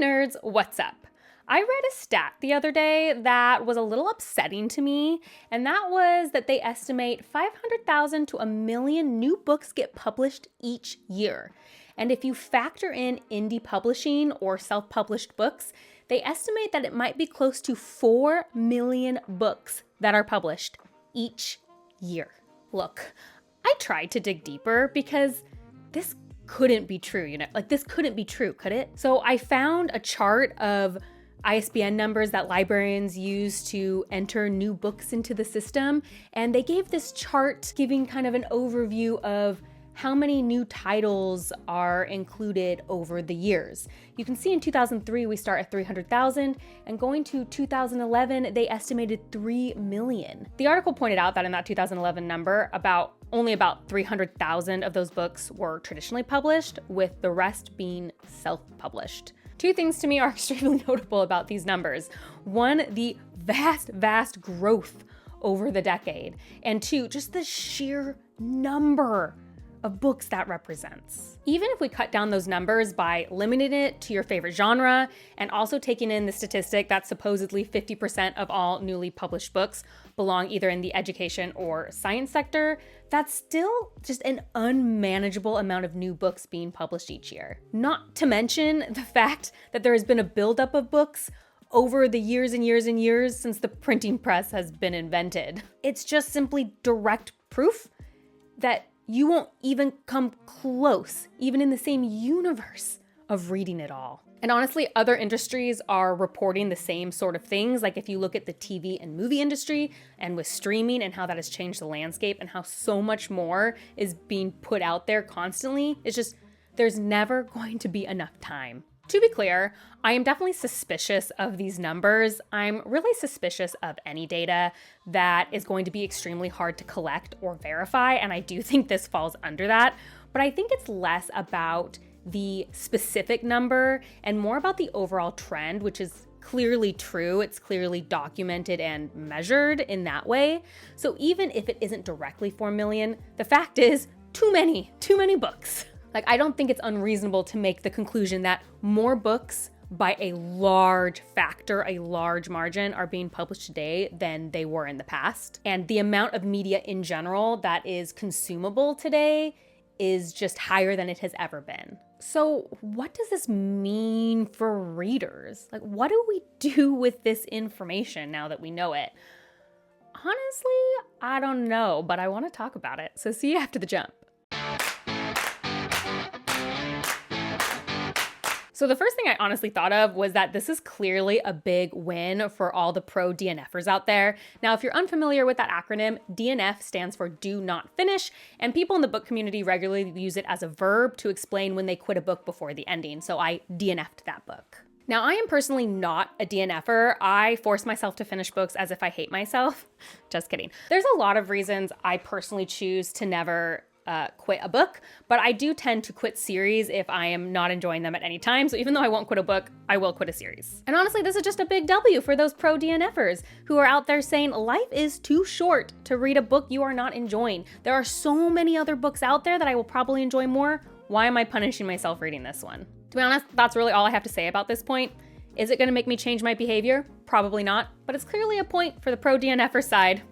nerds, what's up? I read a stat the other day that was a little upsetting to me, and that was that they estimate 500,000 to 1 million new books get published each year. And if you factor in indie publishing or self-published books, they estimate that it might be close to 4 million books that are published each year. Look, I tried to dig deeper because this couldn't be true, this couldn't be true, could it? So I found a chart of ISBN numbers that librarians use to enter new books into the system, and they gave this chart giving kind of an overview of how many new titles are included over the years. You can see in 2003 we start at 300,000, and going to 2011 they estimated 3 million. The article pointed out that in that 2011 number, only about 300,000 of those books were traditionally published, with the rest being self-published. Two things to me are extremely notable about these numbers. One, the vast growth over the decade, and two, just the sheer number of books that represents. Even if we cut down those numbers by limiting it to your favorite genre and also taking in the statistic that supposedly 50% of all newly published books belong either in the education or science sector, that's still just an unmanageable amount of new books being published each year. Not to mention the fact that there has been a buildup of books over the years and years and years since the printing press has been invented. It's just simply direct proof that you won't even come close, even in the same universe, of reading it all. And honestly, other industries are reporting the same sort of things. Like if you look at the TV and movie industry and with streaming and how that has changed the landscape and how so much more is being put out there constantly, it's just, there's never going to be enough time. To be clear, I am definitely suspicious of these numbers. I'm really suspicious of any data that is going to be extremely hard to collect or verify, and I do think this falls under that. But I think it's less about the specific number and more about the overall trend, which is clearly true. It's clearly documented and measured in that way. So even if it isn't directly 4 million, the fact is too many books. I don't think it's unreasonable to make the conclusion that more books by a large factor, a large margin, are being published today than they were in the past. And the amount of media in general that is consumable today is just higher than it has ever been. So what does this mean for readers? What do we do with this information now that we know it? Honestly, I don't know, but I want to talk about it. So see you after the jump. So the first thing I honestly thought of was that this is clearly a big win for all the pro DNFers out there. Now, if you're unfamiliar with that acronym, DNF stands for do not finish, and people in the book community regularly use it as a verb to explain when they quit a book before the ending. So I DNF'd that book. Now, I am personally not a DNFer. I force myself to finish books as if I hate myself. Just kidding. There's a lot of reasons I personally choose to never quit a book, but I do tend to quit series if I am not enjoying them at any time. So even though I won't quit a book, I will quit a series. And honestly, this is just a big W for those pro DNFers who are out there saying life is too short to read a book you are not enjoying. There are so many other books out there that I will probably enjoy more. Why am I punishing myself reading this one? To be honest, that's really all I have to say about this point. Is it going to make me change my behavior? Probably not, but it's clearly a point for the pro DNFer side.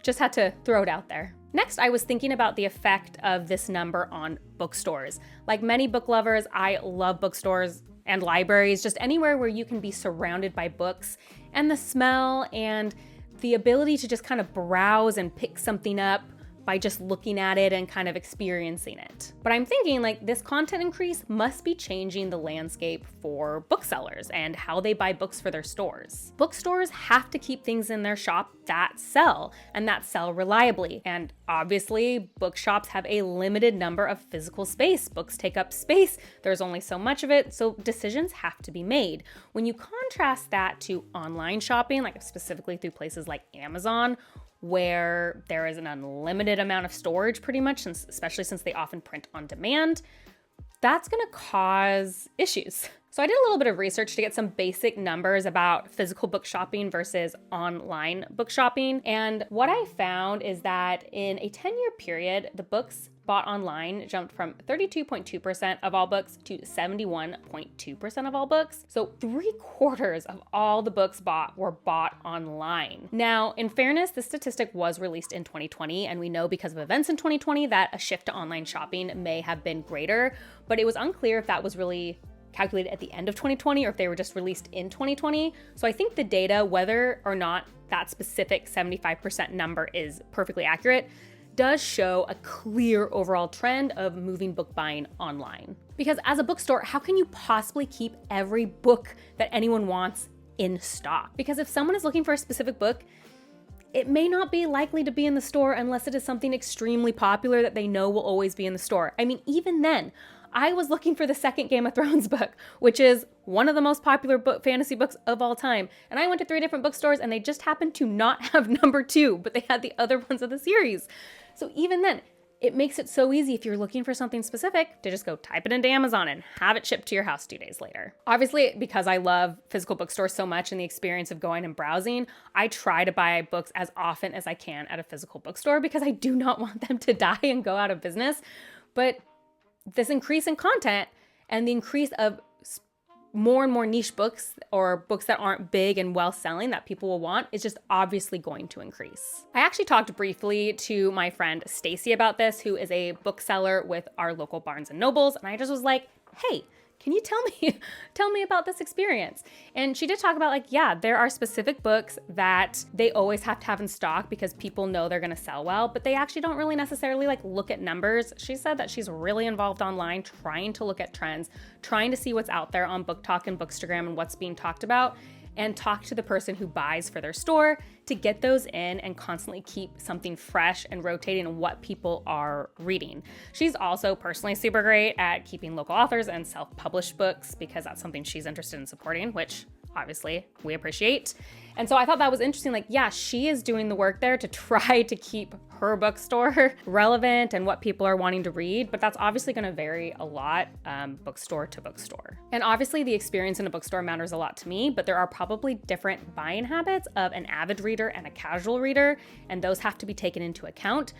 Just had to throw it out there. Next, I was thinking about the effect of this number on bookstores. Like many book lovers, I love bookstores and libraries, just anywhere where you can be surrounded by books, and the smell and the ability to just kind of browse and pick something up by just looking at it and kind of experiencing it. But I'm thinking this content increase must be changing the landscape for booksellers and how they buy books for their stores. Bookstores have to keep things in their shop that sell and that sell reliably. And obviously, bookshops have a limited number of physical space. Books take up space. There's only so much of it, so decisions have to be made. When you contrast that to online shopping, specifically through places like Amazon, where there is an unlimited amount of storage pretty much, especially since they often print on demand, that's gonna cause issues. So I did a little bit of research to get some basic numbers about physical book shopping versus online book shopping. And what I found is that in a 10-year period, the books bought online jumped from 32.2% of all books to 71.2% of all books. So 3/4 of all the books bought were bought online. Now, in fairness, this statistic was released in 2020, and we know because of events in 2020 that a shift to online shopping may have been greater, but it was unclear if that was really calculated at the end of 2020 or if they were just released in 2020. So I think the data, whether or not that specific 75% number is perfectly accurate, does show a clear overall trend of moving book buying online. Because as a bookstore, how can you possibly keep every book that anyone wants in stock? Because if someone is looking for a specific book, it may not be likely to be in the store unless it is something extremely popular that they know will always be in the store. I mean, even then, I was looking for the second Game of Thrones book, which is one of the most popular fantasy books of all time. And I went to 3 different bookstores and they just happened to not have number 2, but they had the other ones of the series. So even then, it makes it so easy if you're looking for something specific to just go type it into Amazon and have it shipped to your house 2 days later. Obviously, because I love physical bookstores so much and the experience of going and browsing, I try to buy books as often as I can at a physical bookstore because I do not want them to die and go out of business. But this increase in content and the increase of more and more niche books or books that aren't big and well-selling that people will want is just obviously going to increase. I actually talked briefly to my friend Stacy about this, who is a bookseller with our local Barnes and Nobles, and I just was like, hey, can you tell me about this experience? And she did talk about like, yeah, there are specific books that they always have to have in stock because people know they're gonna sell well, but they actually don't really necessarily like look at numbers. She said that she's really involved online, trying to look at trends, trying to see what's out there on Booktok and Bookstagram and what's being talked about, and talk to the person who buys for their store to get those in and constantly keep something fresh and rotating in what people are reading. She's also personally super great at keeping local authors and self-published books because that's something she's interested in supporting, which obviously we appreciate. And so I thought that was interesting. Like, yeah, she is doing the work there to try to keep her bookstore relevant and what people are wanting to read, but that's obviously going to vary a lot bookstore to bookstore. And obviously the experience in a bookstore matters a lot to me, but there are probably different buying habits of an avid reader and a casual reader, and those have to be taken into account.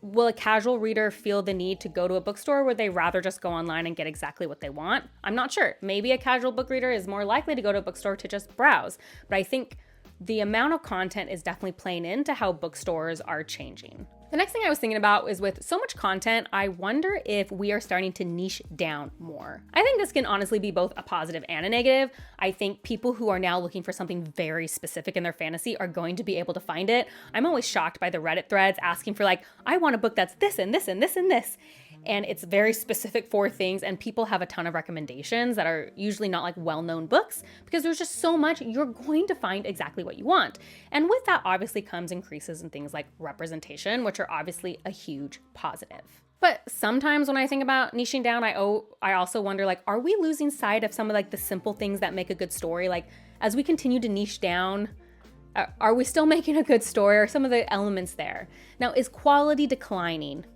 Will a casual reader feel the need to go to a bookstore, or would they rather just go online and get exactly what they want? I'm not sure. Maybe a casual book reader is more likely to go to a bookstore to just browse, but I think the amount of content is definitely playing into how bookstores are changing. The next thing I was thinking about is with so much content, I wonder if we are starting to niche down more. I think this can honestly be both a positive and a negative. I think people who are now looking for something very specific in their fantasy are going to be able to find it. I'm always shocked by the Reddit threads asking for like, I want a book that's this and this and this and this. And it's very specific for things, and people have a ton of recommendations that are usually not like well-known books because there's just so much. You're going to find exactly what you want. And with that obviously comes increases in things like representation, which are obviously a huge positive. But sometimes when I think about niching down, I also wonder, like, are we losing sight of some of like the simple things that make a good story? Like, as we continue to niche down, are we still making a good story, or some of the elements there? Now, is quality declining?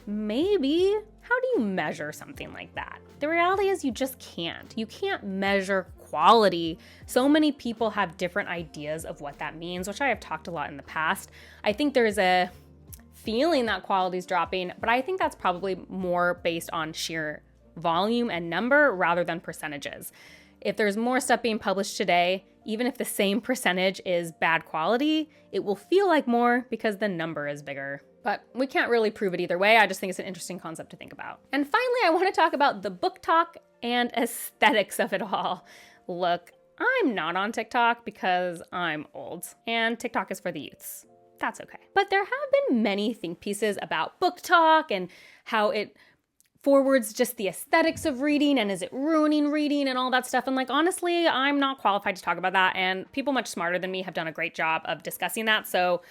Maybe. How do you measure something like that? The reality is you just can't. You can't measure quality. So many people have different ideas of what that means, which I have talked a lot in the past. I think there's a feeling that quality is dropping, but I think that's probably more based on sheer volume and number rather than percentages. If there's more stuff being published today, even if the same percentage is bad quality, it will feel like more because the number is bigger. But we can't really prove it either way. I just think it's an interesting concept to think about. And finally, I want to talk about the Booktok and aesthetics of it all. Look, I'm not on TikTok because I'm old, and TikTok is for the youths. That's okay. But there have been many think pieces about Booktok and how it forwards just the aesthetics of reading, and is it ruining reading and all that stuff. And like, honestly, I'm not qualified to talk about that, and people much smarter than me have done a great job of discussing that, so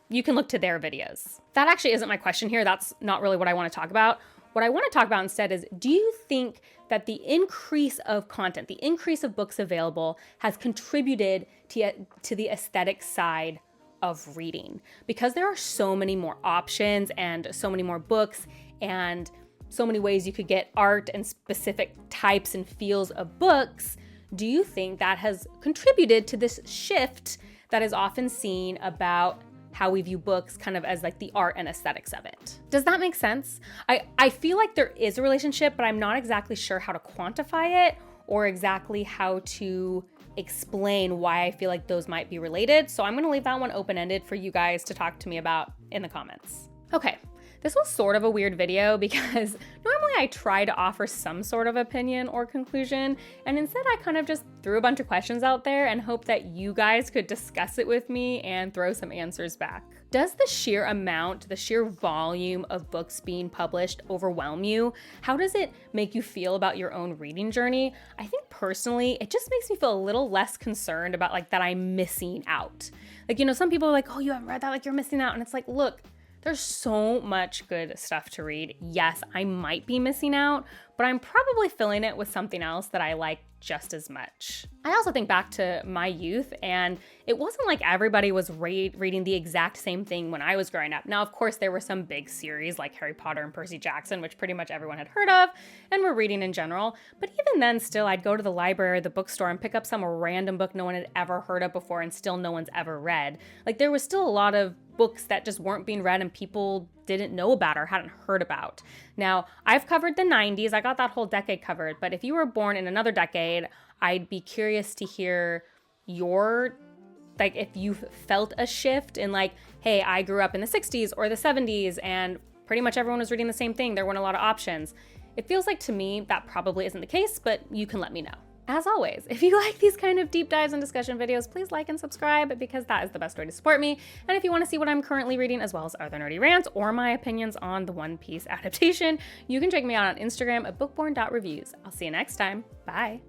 you can look to their videos. That actually isn't my question here. That's not really what I want to talk about. What I want to talk about instead is, do you think that the increase of content, the increase of books available, has contributed to the aesthetic side of reading? Because there are so many more options and so many more books and so many ways you could get art and specific types and feels of books, do you think that has contributed to this shift that is often seen about how we view books kind of as like the art and aesthetics of it. Does that make sense? I feel like there is a relationship, but I'm not exactly sure how to quantify it or exactly how to explain why I feel like those might be related. So I'm gonna leave that one open-ended for you guys to talk to me about in the comments. Okay. This was sort of a weird video because normally I try to offer some sort of opinion or conclusion, and instead I kind of just threw a bunch of questions out there and hope that you guys could discuss it with me and throw some answers back. Does the sheer amount, the sheer volume of books being published overwhelm you? How does it make you feel about your own reading journey? I think personally, it just makes me feel a little less concerned about like that I'm missing out. Like, you know, some people are like, oh, you haven't read that, like you're missing out. And it's like, look, there's so much good stuff to read. Yes, I might be missing out, but I'm probably filling it with something else that I like just as much. I also think back to my youth, and it wasn't like everybody was reading the exact same thing when I was growing up. Now, of course, there were some big series like Harry Potter and Percy Jackson, which pretty much everyone had heard of and were reading in general. But even then, still, I'd go to the library or the bookstore and pick up some random book no one had ever heard of before and still no one's ever read. Like, there was still a lot of books that just weren't being read and people didn't know about or hadn't heard about. Now, I've covered the 90s. I got that whole decade covered, but if you were born in another decade, I'd be curious to hear your, like, if you felt a shift in like, hey, I grew up in the 60s or the 70s and pretty much everyone was reading the same thing. There weren't a lot of options. It feels like to me that probably isn't the case, but you can let me know. As always, if you like these kind of deep dives and discussion videos, please like and subscribe because that is the best way to support me. And if you want to see what I'm currently reading as well as other nerdy rants or my opinions on the One Piece adaptation, you can check me out on Instagram at bookborn.reviews. I'll see you next time. Bye.